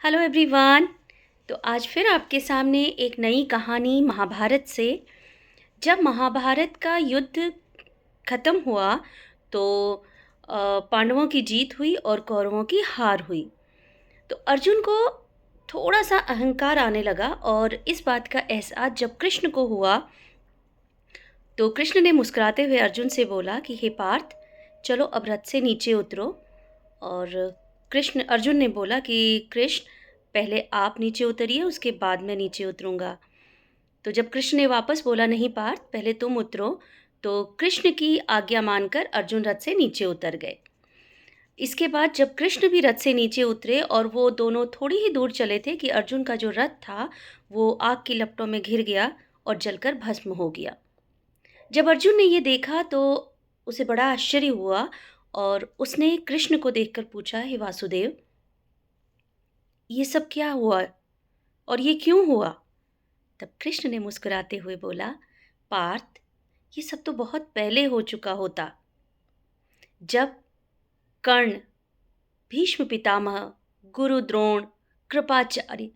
Hello everyone. तो आज फिर आपके सामने एक नई कहानी महाभारत से। जब महाभारत का युद्ध खत्म हुआ तो पांडवों की जीत हुई और कौरवों की हार हुई। तो अर्जुन को थोड़ा सा अहंकार आने लगा और इस बात का एहसास जब कृष्ण को हुआ तो कृष्ण ने मुस्कुराते हुए अर्जुन से बोला कि हे पार्थ, चलो अब रथ से नीचे उतरो। और कृष्ण अर्जुन ने बोला कि कृष्ण, पहले आप नीचे उतरिए, उसके बाद मैं नीचे उतरूंगा। तो जब कृष्ण ने वापस बोला नहीं पार्थ, पहले तुम उतरो, तो कृष्ण की आज्ञा मानकर अर्जुन रथ से नीचे उतर गए। इसके बाद जब कृष्ण भी रथ से नीचे उतरे और वो दोनों थोड़ी ही दूर चले थे कि अर्जुन का जो रथ था वो आग की लपटों में घिर गया और जलकर भस्म हो गया। जब अर्जुन ने ये देखा तो उसे बड़ा आश्चर्य हुआ और उसने कृष्ण को देखकर पूछा, हे वासुदेव, ये सब क्या हुआ और ये क्यों हुआ? तब कृष्ण ने मुस्कुराते हुए बोला, पार्थ, ये सब तो बहुत पहले हो चुका होता। जब कर्ण, भीष्म पितामह, गुरु द्रोण, कृपाचार्य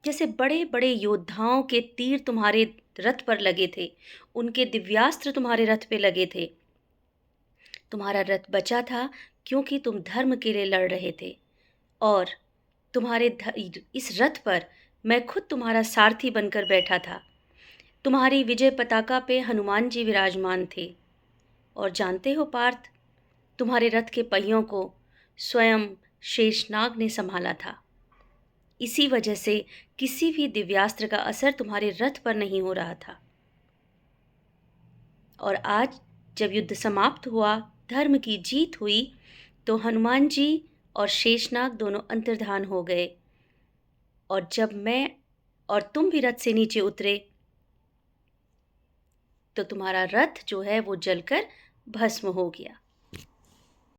जैसे बड़े बड़े योद्धाओं के तीर तुम्हारे रथ पर लगे थे, उनके दिव्यास्त्र तुम्हारे रथ पे लगे थे, तुम्हारा रथ बचा था क्योंकि तुम धर्म के लिए लड़ रहे थे। और इस रथ पर मैं खुद तुम्हारा सारथी बनकर बैठा था। तुम्हारी विजय पताका पे हनुमान जी विराजमान थे। और जानते हो पार्थ, तुम्हारे रथ के पहियों को स्वयं शेषनाग ने संभाला था। इसी वजह से किसी भी दिव्यास्त्र का असर तुम्हारे रथ पर नहीं हो रहा था। और आज जब युद्ध समाप्त हुआ, धर्म की जीत हुई, तो हनुमान जी और शेषनाग दोनों अंतर्धान हो गए। और जब मैं और तुम भी रथ से नीचे उतरे तो तुम्हारा रथ जो है वो जलकर भस्म हो गया।